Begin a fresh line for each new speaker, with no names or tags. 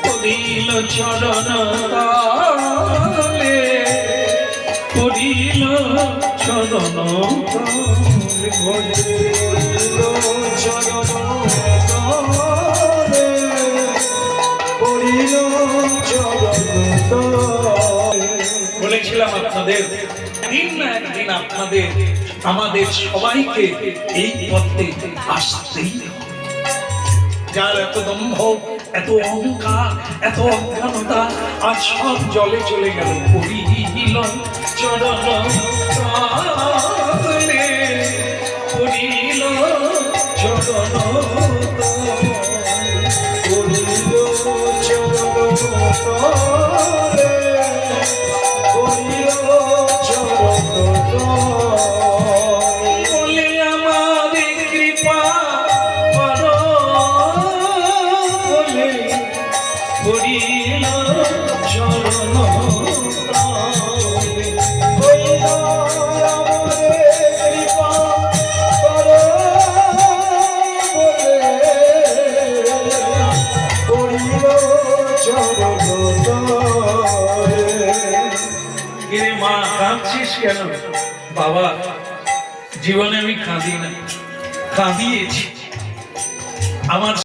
পড়িল চরণ তলে, পড়িল চরণ তলে, পড়িল চরণ তলে, পড়িল চরণ তলে। বলেছিলাম আপনাদের দিন না একদিন আপনাদের আমাদের সবাইকে এই পথে আসতেই হবে। যার এত দম্ভ, এত অহংকার, এত অজ্ঞানতা আজ সব জলে চলে গেল। পড়িল চরণ তলে, পড়িল চরণ তলে, পড়িল চরণ তলে, পড়িল চরণ তলে। বলে আমাদের কৃপা করো বলে, পড়িল চরণ তলে। বলে আমাদের কৃপা করো বলে, পড়িল চরণ তলে। কিরে মা, কাঁদছিস কেন? বাবা, জীবনে আমি কাঁদি না, কাঁদিয়েছি। আমার